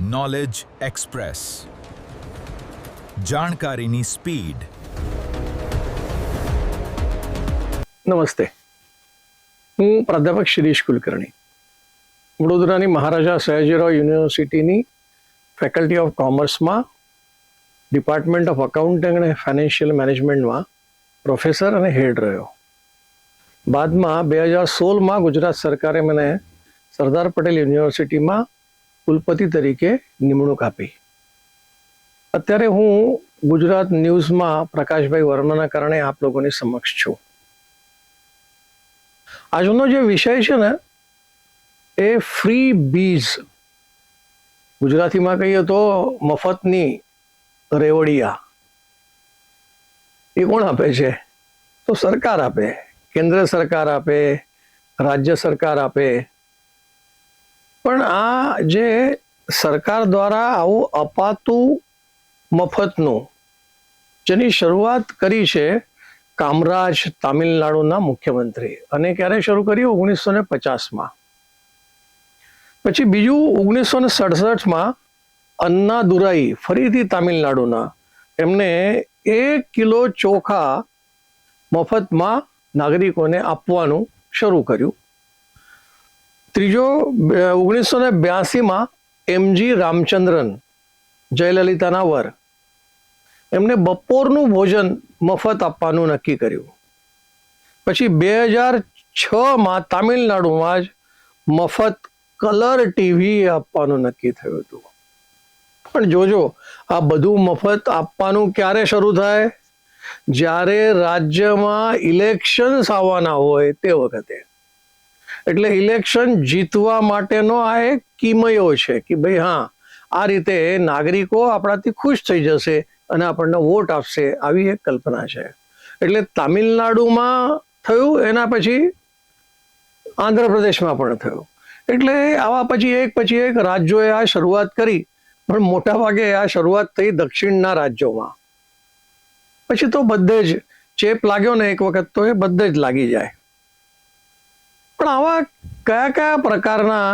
Knowledge express, જાણકારીની speed. નમસ્તે, હું પ્રાધ્યાપક શિરીષ કુલકર્ણી, વડોદરાની મહારાજા સયાજીરાવ યુનિવર્સિટીની ફેકલ્ટી ઓફ કોમર્સમાં ડિપાર્ટમેન્ટ ઓફ અકાઉન્ટિંગ અને ફાઇનાન્શિયલ મેનેજમેન્ટમાં પ્રોફેસર અને હેડ રહ્યો. બાદમાં 2016માં ગુજરાત સરકારે મને સરદાર પટેલ યુનિવર્સિટીમાં કુલપતિ તરીકે નિમણૂક આપી. અત્યારે હું ગુજરાત ન્યૂઝમાં પ્રકાશભાઈ વર્માના કારણે આપ લોકોની સમક્ષ છું. આજનો જે વિષય છે ને એ ફ્રી બીઝ, ગુજરાતીમાં કહીએ તો મફતની રેવડિયા. એ કોણ આપે છે? તો સરકાર આપે, કેન્દ્ર સરકાર આપે, રાજ્ય સરકાર આપે. પણ આ જે સરકાર દ્વારા આવું અપાતું મફતનું, જેની શરૂઆત કરી છે કામરાજ તામિલનાડુના મુખ્યમંત્રી, અને ક્યારે શરૂ કર્યું? 1950માં. પછી બીજું 1967માં અન્નાદુરાઈ, ફરીથી તામિલનાડુના, એમને 1 કિલો ચોખા મફતમાં નાગરિકોને આપવાનું શરૂ કર્યું. ત્રીજો 1982માં એમજી રામચંદ્રન, જયલલિતાના વર, એમને બપોરનું ભોજન મફત આપવાનું નક્કી કર્યું. પછી 2006માં તામિલનાડુમાં જ મફત કલર ટીવી આપવાનું નક્કી થયું હતું. પણ જોજો, આ બધું મફત આપવાનું ક્યારે શરૂ થાય? જ્યારે રાજ્યમાં ઇલેક્શન્સ આવવાના હોય તે વખતે. એટલે ઇલેક્શન જીતવા માટેનો આ એક કિમયો છે કે ભાઈ હા, આ રીતે નાગરિકો આપણાથી ખુશ થઈ જશે અને આપણને વોટ આપશે, આવી એક કલ્પના છે. એટલે તામિલનાડુમાં થયું, એના પછી આંધ્રપ્રદેશમાં પણ થયું. એટલે આવા પછી એક રાજ્યોએ આ શરૂઆત કરી, પણ મોટા ભાગે આ શરૂઆત થઈ દક્ષિણના રાજ્યોમાં. પછી તો બધે જ ચેપ લાગ્યો ને એક વખત, તો એ બધે જ લાગી જાય. પણ આવા કયા કયા પ્રકારના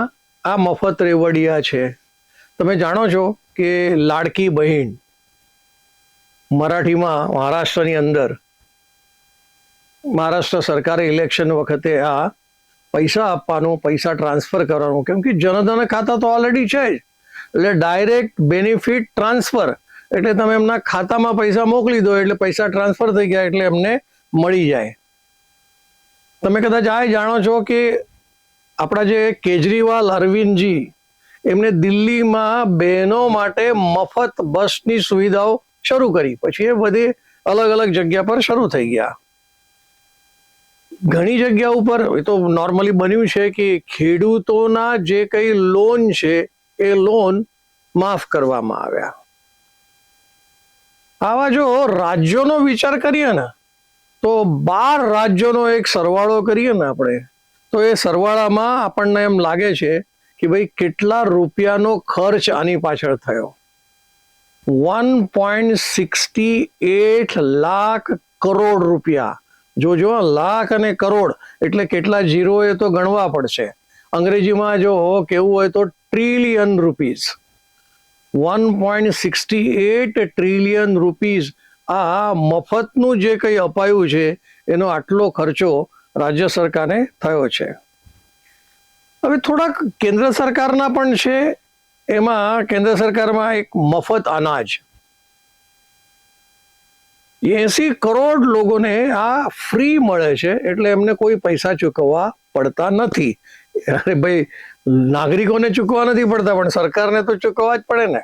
આ મફત રેવડિયા છે? તમે જાણો છો કે લાડકી બહેન, મરાઠીમાં મહારાષ્ટ્રની અંદર મહારાષ્ટ્ર સરકારે ઇલેક્શન વખતે આ પૈસા આપવાનું, પૈસા ટ્રાન્સફર કરવાનું, કેમ કે જનધન ખાતા તો ઓલરેડી છે જ. એટલે ડાયરેક્ટ બેનિફિટ ટ્રાન્સફર, એટલે તમે એમના ખાતામાં પૈસા મોકલી દો એટલે પૈસા ટ્રાન્સફર થઈ ગયા, એટલે એમને મળી જાય. તમે કદાચ આ જાણો છો કે આપણા જે કેજરીવાલ અરવિંદજી, એમને દિલ્હીમાં બહેનો માટે મફત બસની સુવિધાઓ શરૂ કરી. પછી એ બધી અલગ અલગ જગ્યા પર શરૂ થઈ ગયા. ઘણી જગ્યા ઉપર એ તો નોર્મલી બન્યું છે કે ખેડૂતોના જે કંઈ લોન છે એ લોન માફ કરવામાં આવ્યા. આવા જો રાજ્યોનો વિચાર કરીએ ને, તો 12 રાજ્યોનો એક સરવાળો કરીએ ને આપણે, તો એ સરવાળામાં આપણને એમ લાગે છે કે ભાઈ કેટલા રૂપિયાનો ખર્ચ આની પાછળ થયો. 1.68 લાખ કરોડ રૂપિયા. જોજો, લાખ અને કરોડ એટલે કેટલા જીરો એ તો ગણવા પડશે. અંગ્રેજીમાં જો કેવું હોય તો ટ્રિલિયન રૂપીઝ. 1.68 ટ્રિલિયન રૂપીઝ આ મફતનું જે કંઈ અપાયું છે એનો આટલો ખર્ચો રાજ્ય સરકારને થયો છે. હવે થોડાક કેન્દ્ર સરકારના પણ છે. એમાં કેન્દ્ર સરકારમાં એક મફત અનાજ, 80 કરોડ લોકોને આ ફ્રી મળે છે, એટલે એમને કોઈ પૈસા ચૂકવવા પડતા નથી. અરે ભાઈ, નાગરિકોને ચૂકવવા નથી પડતા, પણ સરકારને તો ચૂકવવા જ પડે ને.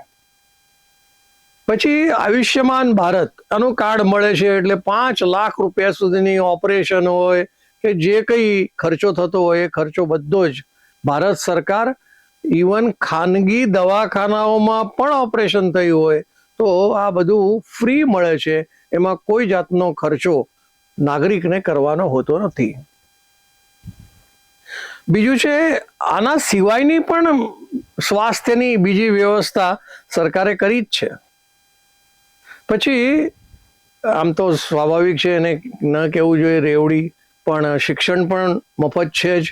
પછી આયુષ્યમાન ભારત, આનું કાર્ડ મળે છે, એટલે 5 લાખ રૂપિયા સુધીની ઓપરેશન હોય કે જે કંઈ ખર્ચો થતો હોય એ ખર્ચો બધો જ ભારત સરકાર, ઇવન ખાનગી દવાખાનાઓમાં પણ ઓપરેશન થયું હોય તો આ બધું ફ્રી મળે છે. એમાં કોઈ જાતનો ખર્ચો નાગરિકને કરવાનો હોતો નથી. બીજું છે, આના સિવાયની પણ સ્વાસ્થ્યની બીજી વ્યવસ્થા સરકારે કરી જ છે. પછી આમ તો સ્વાભાવિક છે, એને ન કહેવું જોઈએ રેવડી, પણ શિક્ષણ પણ મફત છે જ.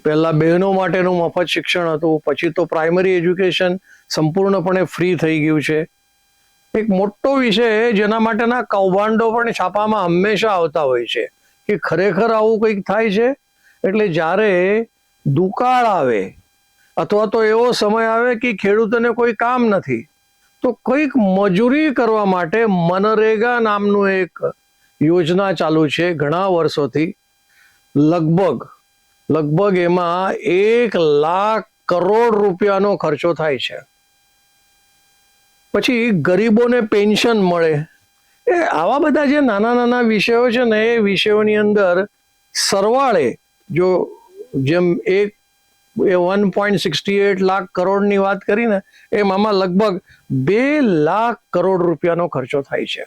પહેલા બહેનો માટેનું મફત શિક્ષણ હતું, પછી તો પ્રાઇમરી એજ્યુકેશન સંપૂર્ણપણે ફ્રી થઈ ગયું છે. એક મોટો વિષય જેના માટેના કૌભાંડો પણ છાપામાં હંમેશા આવતા હોય છે કે ખરેખર આવું કંઈક થાય છે. એટલે જ્યારે દુકાળ આવે અથવા તો એવો સમય આવે કે ખેડૂતોને કોઈ કામ નથી, તો કંઈક મજૂરી કરવા માટે મનરેગા નામનું એક યોજના ચાલુ છે ઘણા વર્ષોથી. લગભગ એમાં 1,00,000 કરોડ રૂપિયાનો ખર્ચો થાય છે. પછી ગરીબોને પેન્શન મળે. આવા બધા જે નાના નાના વિષયો છે ને, એ વિષયોની અંદર સરવાળે જો જેમ 1.68 લાખ કરોડની વાત કરીને, એમ આમાં લગભગ 2,00,000 કરોડ રૂપિયાનો ખર્ચો થાય છે.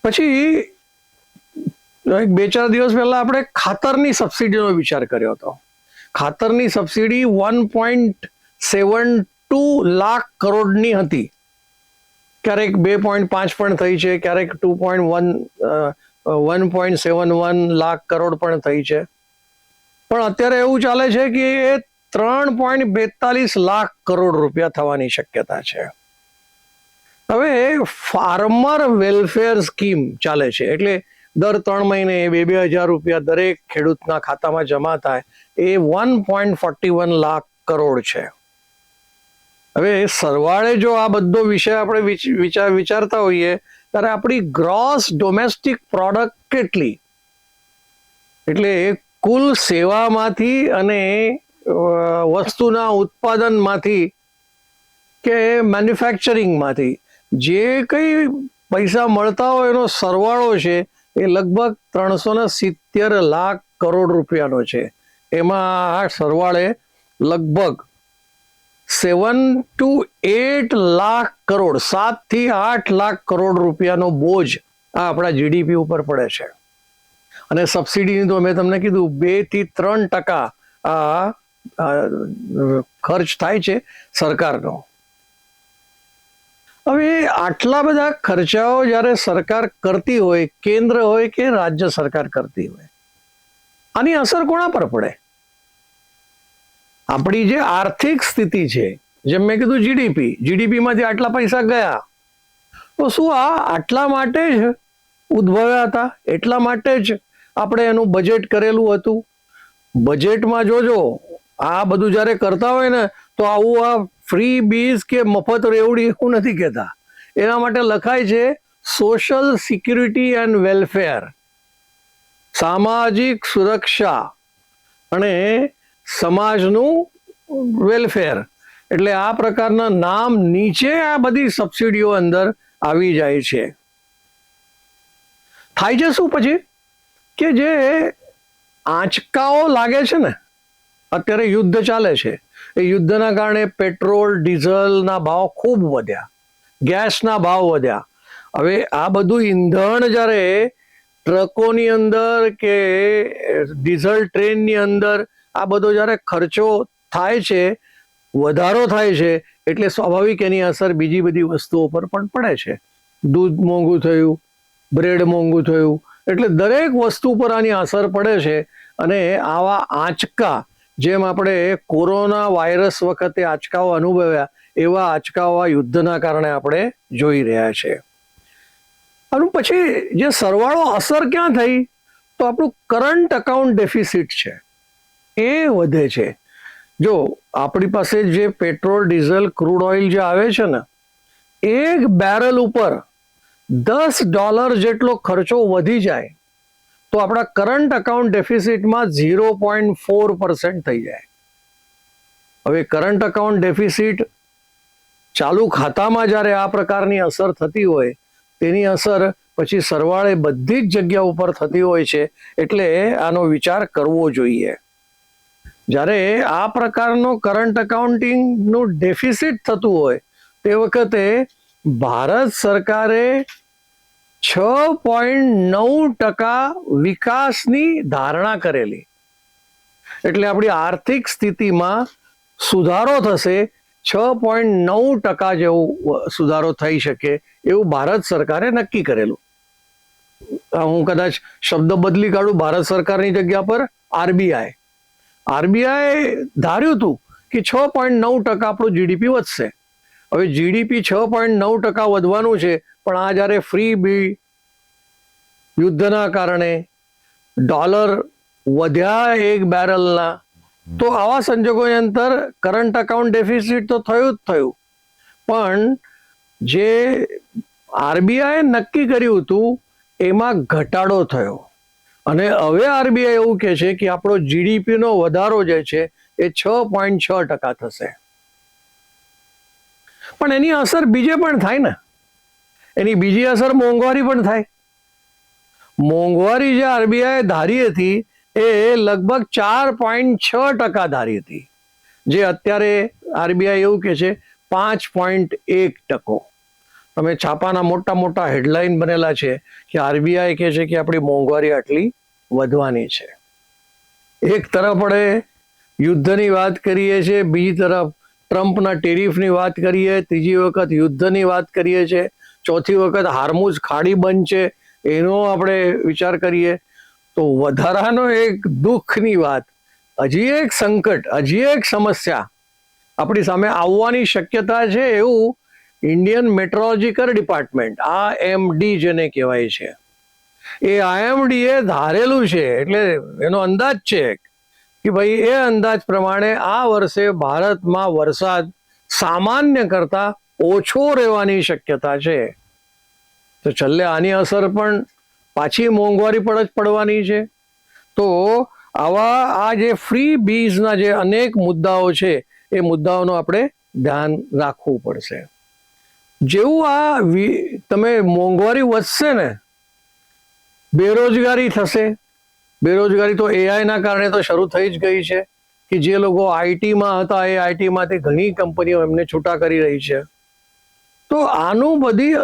પછી 2-4 દિવસ પહેલા આપણે ખાતરની સબસિડીનો વિચાર કર્યો હતો. ખાતરની સબસિડી 1.72 લાખ કરોડની હતી. ક્યારેક 2.5 પણ થઈ છે, ક્યારેક 1.71 લાખ કરોડ પણ થઈ છે. પણ અત્યારે એવું ચાલે છે કે એ 3.42 લાખ કરોડ રૂપિયા થવાની શક્યતા છે. હવે ફાર્મર વેલફેર સ્કીમ ચાલે છે, એટલે દર 3 મહિને 2,000 રૂપિયા દરેક ખેડૂતના ખાતામાં જમા થાય. એ 1.41 લાખ કરોડ છે. હવે સરવાળે જો આ બધો વિષય આપણે વિચારતા હોઈએ ત્યારે આપણી ગ્રોસ ડોમેસ્ટિક પ્રોડક્ટ કેટલી, એટલે કુલ સેવામાંથી અને વસ્તુના ઉત્પાદનમાંથી કે મેન્યુફેક્ચરિંગમાંથી જે કંઈ પૈસા મળતા હોય એનો સરવાળો છે એ લગભગ 370 લાખ કરોડ રૂપિયાનો છે. એમાં આ સરવાળે લગભગ 7 to 8 લાખ કરોડ, 7 થી 8 લાખ કરોડ રૂપિયાનો બોજ આ આપણા જીડીપી ઉપર પડે છે. અને સબસિડીની તો મેં તમને કીધું 2 થી 3% આ ખર્ચ થાય છે સરકારનો. હવે આટલા બધા ખર્ચાઓ જ્યારે સરકાર કરતી હોય, કેન્દ્ર હોય કે રાજ્ય સરકાર કરતી હોય, આની અસર કોના પર પડે? આપણી જે આર્થિક સ્થિતિ છે, જેમ મેં કીધું જીડીપીમાંથી આટલા પૈસા ગયા, તો શું આ આટલા માટે જ ઉદ્ભવ્યા હતા? એટલા માટે જ આપણે એનું બજેટ કરેલું હતું? બજેટમાં જોજો, આ બધું જ્યારે કરતા હોય ને તો આવું આ ફ્રી બીઝ કે મફત રેવડી એવું નથી કહેતા. એના માટે લખાય છે સોશિયલ સિક્યુરિટી એન્ડ વેલફેર, સામાજિક સુરક્ષા અને સમાજનું વેલફેર. એટલે આ પ્રકારના નામ નીચે આ બધી સબસિડીઓ અંદર આવી જાય છે. થાય છે શું પછી કે જે આંચકાઓ લાગે છે ને, અત્યારે યુદ્ધ ચાલે છે, એ યુદ્ધના કારણે પેટ્રોલ ડીઝલના ભાવ ખૂબ વધ્યા, ગેસના ભાવ વધ્યા. હવે આ બધું ઈંધણ જ્યારે ટ્રકોની અંદર કે ડીઝલ ટ્રેનની અંદર આ બધો જ્યારે ખર્ચો થાય છે, વધારો થાય છે, એટલે સ્વાભાવિક એની અસર બીજી બધી વસ્તુઓ પર પણ પડે છે. દૂધ મોંઘું થયું, બ્રેડ મોંઘું થયું, એટલે દરેક વસ્તુ પર આની અસર પડે છે. અને આવા આંચકા, જેમ આપણે કોરોના વાયરસ વખતે આંચકાઓ અનુભવ્યા, એવા આંચકાઓ આ યુદ્ધના કારણે આપણે જોઈ રહ્યા છે. અને પછી જે સરવાળો અસર ક્યાં થઈ, તો આપણું કરંટ અકાઉન્ટ ડેફિસિટ છે એ વધે છે. જો આપણી પાસે જે પેટ્રોલ ડીઝલ ક્રૂડ ઓઇલ જે આવે છે ને, એક બેરલ ઉપર $10 જેટલો ખર્ચો વધી જાય તો આપણા કરંટ અકાઉન્ટ ડેફિસિટમાં 0.4% થઈ જાય. હવે કરંટ અકાઉન્ટ ડેફિસિટ ચાલુ ખાતામાં જ્યારે આ પ્રકારની અસર થતી હોય, તેની અસર પછી સરવાળે બધી જ જગ્યા ઉપર થતી હોય છે. એટલે આનો વિચાર કરવો જોઈએ. જ્યારે આ પ્રકારનો કરંટ અકાઉન્ટિંગનું ડેફિસિટ થતું હોય તે વખતે ભારત સરકારે 6.9% વિકાસની ધારણા કરેલી. એટલે આપણી આર્થિક સ્થિતિમાં સુધારો થશે, 6.9% જેવો સુધારો થઈ શકે એવું ભારત સરકારે નક્કી કરેલું. હું કદાચ શબ્દ બદલી કાઢું, ભારત સરકારની જગ્યા પર આરબીઆઈ ધાર્યું હતું કે 6.9% આપણું જીડીપી વધશે. હવે જીડીપી 6.9% વધવાનું છે, પણ આ જ્યારે ફ્રી બી યુદ્ધના કારણે ડોલર વધ્યા એક બેરલના, તો આવા સંજોગોની અંદર કરંટ અકાઉન્ટ ડેફિસિટ તો થયું જ થયું, પણ જે આરબીઆઈ નક્કી કર્યું હતું એમાં ઘટાડો થયો. અને હવે આરબીઆઈ એવું કહે છે કે આપણો જીડીપીનો વધારો જે છે એ 6.6% થશે. પણ એની અસર બીજે પણ થાય ને. એની બીજી અસર મોંઘવારી પણ થાય. મોંઘવારી જે આરબીઆઈ ધારી હતી એ લગભગ 4.6% ધારી હતી, જે અત્યારે આરબીઆઈ એવું કહે છે 5.1%. તમે છાપાના મોટા મોટા હેડલાઇન બનેલા છે કે આરબીઆઈ કહે છે કે આપણી મોંઘવારી આટલી વધવાની છે. એક તરફ આપણે યુદ્ધની વાત કરીએ છીએ, બીજી તરફ ટ્રમ્પના ટેરિફની વાત કરીએ, ત્રીજી વખત યુદ્ધની વાત કરીએ છીએ, ચોથી વખત હાર્મુઝ ખાડી બંધ છે એનો આપણે વિચાર કરીએ, તો વધારાનો એક દુઃખની વાત, હજી એક સંકટ, હજી એક સમસ્યા આપણી સામે આવવાની શક્યતા છે એવું ઇન્ડિયન મેટ્રોલોજીકલ ડિપાર્ટમેન્ટ, IMD જેને કહેવાય છે, એ IMD એ ધારેલું છે, એટલે એનો અંદાજ છે કે ભાઈ એ અંદાજ પ્રમાણે આ વર્ષે ભારતમાં વરસાદ સામાન્ય કરતા ઓછો રહેવાની શક્યતા છે. તો છેલ્લે આની અસર પણ પાછી મોંઘવારી પર જ પડવાની છે. તો આવા આ જે ફ્રી બીઝના જે અનેક મુદ્દાઓ છે એ મુદ્દાઓનું આપણે ધ્યાન રાખવું પડશે. જેવું આ તમે મોંઘવારી વધશે ને, બેરોજગારી થશે. બેરોજગારી તો એઆઈના કારણે તો શરૂ થઈ જ ગઈ છે કે જે લોકો આઈટીમાં હતા એ આઈટીમાંથી ઘણી કંપનીઓ એમને છૂટા કરી રહી છે. તો આનું બધી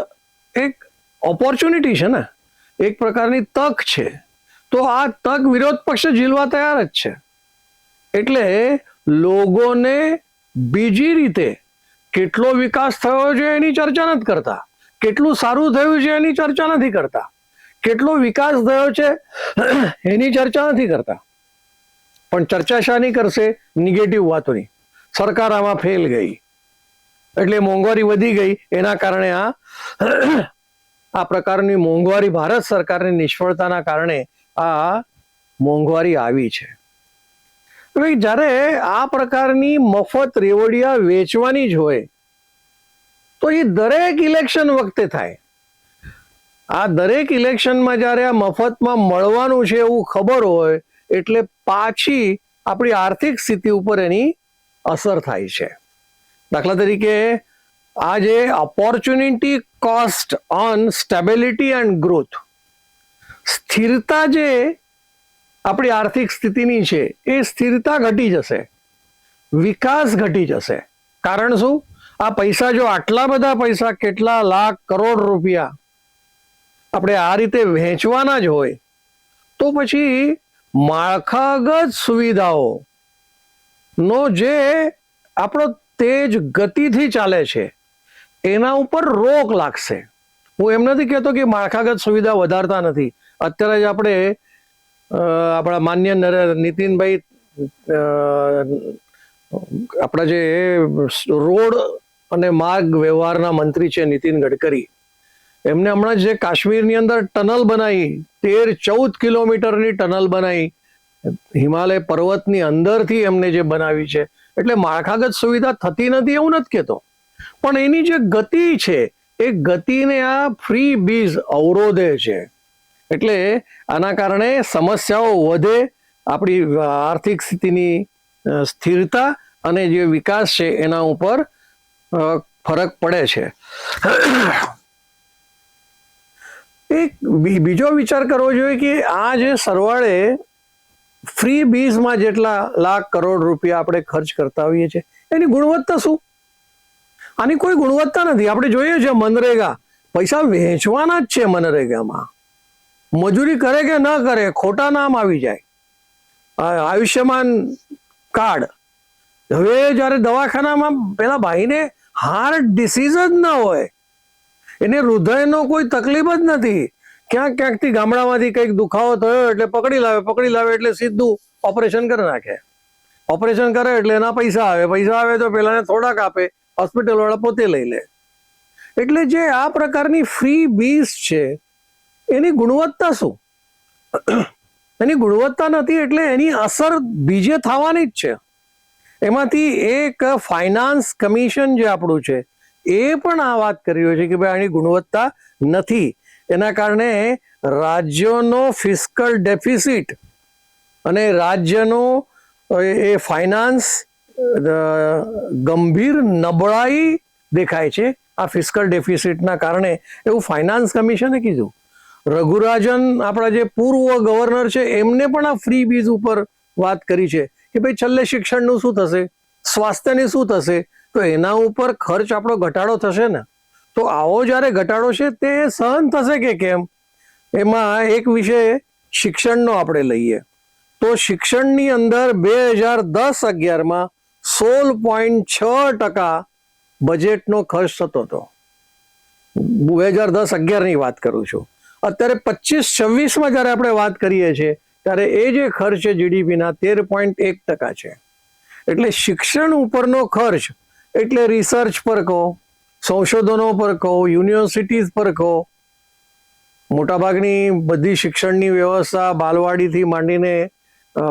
એક ઓપોર્ચ્યુનિટી છે ને, એક પ્રકારની તક છે. તો આ તક વિરોધ પક્ષ ઝીલવા તૈયાર જ છે. એટલે લોકોને બીજી રીતે કેટલો વિકાસ થયો છે એની ચર્ચા નથી કરતા, કેટલું સારું થયું છે એની ચર્ચા નથી કરતા, કેટલો વિકાસ થયો છે એની ચર્ચા નથી કરતા. પણ ચર્ચા શાની કરશે? નેગેટિવ વાતોની. સરકાર આમાં ફેલ ગઈ એટલે મોંઘવારી વધી ગઈ, એના કારણે આ પ્રકારની મોંઘવારી, ભારત સરકારની નિષ્ફળતાના કારણે આ મોંઘવારી આવી છે. હવે જ્યારે આ પ્રકારની મફત રેવડિયા વેચવાની જ હોય તો એ દરેક ઇલેક્શન વખતે થાય. આ દરેક ઇલેક્શનમાં જ્યારે આ મફતમાં મળવાનું છે એવું ખબર હોય એટલે પાછી આપણી આર્થિક સ્થિતિ ઉપર એની અસર થાય છે. દાખલા તરીકે આ જે opportunity cost on stability and growth, સ્થિરતા જે આપણી આર્થિક સ્થિતિની છે એ સ્થિરતા ઘટી જશે, વિકાસ ઘટી જશે. કારણ શું? આ પૈસા, જો આટલા બધા પૈસા, કેટલા લાખ કરોડ રૂપિયા આપણે આ રીતે વહેંચવાના જ હોય તો પછી માળખાગત સુવિધાઓ નો જે આપણો તેજ ગતિથી ચાલે છે એના ઉપર રોક લાગશે. હું એમ નથી કહેતો કે માળખાગત સુવિધા વધારતા નથી. અત્યારે જ આપણે આપણા માન્ય નીતિનભાઈ, આપણા જે રોડ અને માર્ગ વ્યવહારના મંત્રી છે નીતિન ગડકરી, એમને હમણાં જે કાશ્મીરની અંદર ટનલ બનાવી, 13-14 કિલોમીટરની ટનલ બનાવી, હિમાલય પર્વતની અંદરથી એમને જે બનાવી છે. એટલે માળખાગત સુવિધા થતી નથી એવું નથી કહેતો, પણ એની જે ગતિ છે એ ગતિને આ ફ્રી બીઝ અવરોધે છે. એટલે આના કારણે સમસ્યાઓ વધે, આપણી આર્થિક સ્થિતિની સ્થિરતા અને જે વિકાસ છે એના ઉપર ફરક પડે છે. એક બીજો વિચાર કરવો જોઈએ કે આ જે સરવાળે ફ્રી બીઝમાં જેટલા લાખ કરોડ રૂપિયા આપણે ખર્ચ કરતા હોઈએ છીએ એની ગુણવત્તા શું? આની કોઈ ગુણવત્તા નથી. આપણે જોઈએ છે મનરેગા, પૈસા વહેંચવાના જ છે. મનરેગામાં મજૂરી કરે કે ન કરે, ખોટા નામ આવી જાય. આયુષ્યમાન કાર્ડ, હવે જ્યારે દવાખાનામાં પેલા ભાઈને હાર્ટ ડિસીઝ જ ન હોય, એને હૃદયનો કોઈ તકલીફ જ નથી, ક્યાંકથી ગામડામાંથી કંઈક દુખાવો થયો એટલે પકડી લાવે એટલે સીધું ઓપરેશન કરી નાખે. ઓપરેશન કરે એટલે એના પૈસા આવે તો પેલાને થોડાક આપે, હોસ્પિટલ વાળા પોતે લઈ લે. એટલે જે આ પ્રકારની ફ્રી બીસ છે એની ગુણવત્તા શું? એની ગુણવત્તા નથી, એટલે એની અસર બીજે થવાની જ છે. એમાંથી એક ફાઇનાન્સ કમિશન જે આપણું છે એ પણ આ વાત કરી રહ્યો છે કે ભાઈ આની ગુણવત્તા નથી. એના કારણે રાજ્યોનો ફિસ્કલ ડેફિસિટ અને રાજ્યનો એ ફાઇનાન્સ ગંભીર નબળાઈ દેખાય છે આ ફિસ્કલ ડેફિસિટના કારણે, એવું ફાઇનાન્સ કમિશને કીધું. રઘુરાજન આપણા જે પૂર્વ ગવર્નર છે એમને પણ આ ફ્રી બીજ ઉપર વાત કરી છે કે ભાઈ છેલ્લે શિક્ષણનું શું થશે, સ્વાસ્થ્યની શું થશે, તો એના ઉપર ખર્ચ આપણો ઘટાડો થશે ને. તો આવો જ્યારે ઘટાડો છે તે સહન થશે કે કેમ? એમાં એક વિષય શિક્ષણનો આપણે લઈએ તો શિક્ષણની અંદર 2010-11 16.6% બજેટનો ખર્ચ થતો હતો. 2010-11 ની વાત કરું છું. અત્યારે 25-26 જ્યારે આપણે વાત કરીએ છીએ ત્યારે એ જે ખર્ચ છે જીડીપીના 13.1% છે. એટલે શિક્ષણ ઉપરનો ખર્ચ એટલે રિસર્ચ પર કહો, સંશોધનો પર કહો, યુનિવર્સિટીઝ પર કહો, મોટાભાગની બધી શિક્ષણની વ્યવસ્થા બાલવાડીથી માંડીને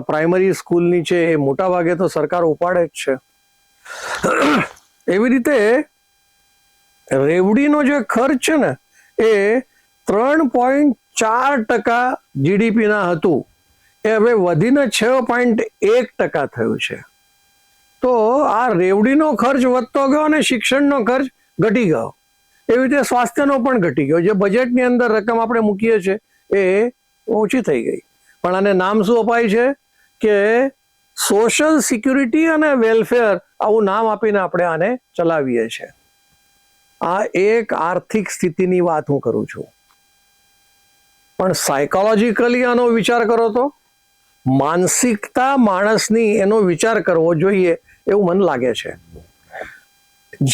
પ્રાઇમરી સ્કૂલની છે એ મોટાભાગે તો સરકાર ઉપાડે જ છે. એવી રીતે રેવડીનો જે ખર્ચ છે ને એ 3.4% જીડીપીના હતું એ હવે વધીને 6.1% થયું છે. તો આ રેવડીનો ખર્ચ વધતો ગયો અને શિક્ષણનો ખર્ચ ઘટી ગયો. એવી રીતે સ્વાસ્થ્યનો પણ ઘટી ગયો. જે બજેટની અંદર રકમ આપણે મૂકીએ છીએ એ ઓછી થઈ ગઈ. પણ આને નામ શું અપાય છે કે સોશિયલ સિક્યુરિટી અને વેલફેર, આવું નામ આપીને આપણે આને ચલાવીએ છીએ. આ એક આર્થિક સ્થિતિની વાત હું કરું છું. પણ સાયકોલોજીકલી આનો વિચાર કરો તો માનસિકતા માણસની એનો વિચાર કરવો જોઈએ એવું મને લાગે છે.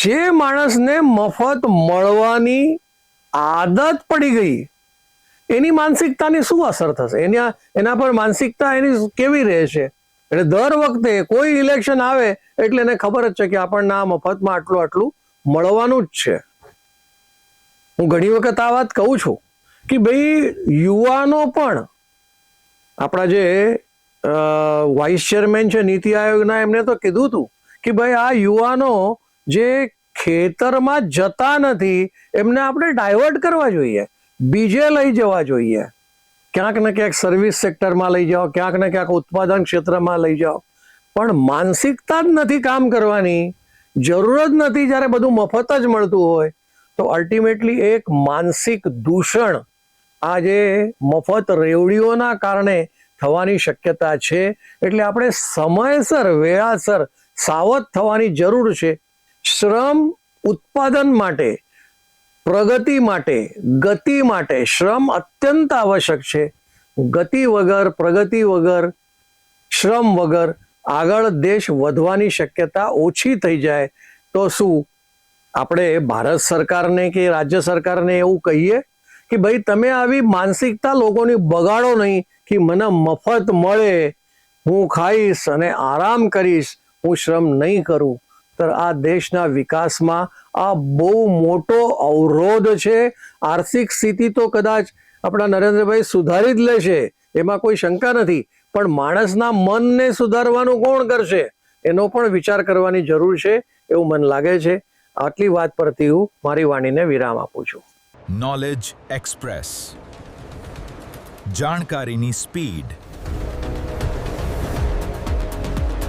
જે માણસને મફત મળવાની આદત પડી ગઈ એની માનસિકતાની શું અસર થશે? એના પર માનસિકતા એની કેવી રહેશે? એટલે દર વખતે કોઈ ઇલેક્શન આવે એટલે એને ખબર જ છે કે આપણને આ મફતમાં આટલું મળવાનું જ છે. હું ઘણી વખત આ વાત કહું છું કે ભાઈ યુવાનો પણ, આપણા જે વાઇસ ચેરમેન છે નીતિ આયોગના, એમને તો કીધું હતું કે ભાઈ આ યુવાનો જે ખેતરમાં જતા નથી એમને આપણે ડાયવર્ટ કરવા જોઈએ, બીજે લઈ જવા જોઈએ. ક્યાંક ને ક્યાંક સર્વિસ સેક્ટરમાં લઈ જાઓ, ક્યાંક ને ક્યાંક ઉત્પાદન ક્ષેત્રમાં લઈ જાઓ. પણ માનસિકતા જ નથી કામ કરવાની, જરૂર જ નથી જ્યારે બધું મફત જ મળતું હોય, તો અલ્ટિમેટલી એક માનસિક દૂષણ આ જે મફત રેવડીઓના કારણે થવાની શક્યતા છે. એટલે આપણે સમયસર વેળાસર સાવધ થવાની જરૂર છે. શ્રમ ઉત્પાદન માટે, પ્રગતિ માટે, ગતિ માટે શ્રમ અત્યંત આવશ્યક છે. ગતિ વગર, પ્રગતિ વગર, શ્રમ વગર આગળ દેશ વધવાની શક્યતા ઓછી થઈ જાય. તો શું આપણે ભારત સરકારને કે રાજ્ય સરકારને એવું કહીએ કે ભાઈ તમે આવી માનસિકતા લોકોની બગાડો નહીં કે મને મફત મળે, હું ખાઈશ અને આરામ કરીશ, હું શ્રમ નહીં કરું? તો આ દેશના વિકાસમાં આ બહુ મોટો અવરોધ છે. આર્થિક સ્થિતિ તો કદાચ આપણા નરેન્દ્રભાઈ સુધારી જ લેશે, એમાં કોઈ શંકા નથી, પણ માણસના મનને સુધારવાનું કોણ કરશે એનો પણ વિચાર કરવાની જરૂર છે એવું મને લાગે છે. આટલી વાત પરથી હું મારી વાણીને વિરામ આપું છું. નોલેજ એક્સપ્રેસ, જાણકારીની સ્પીડ.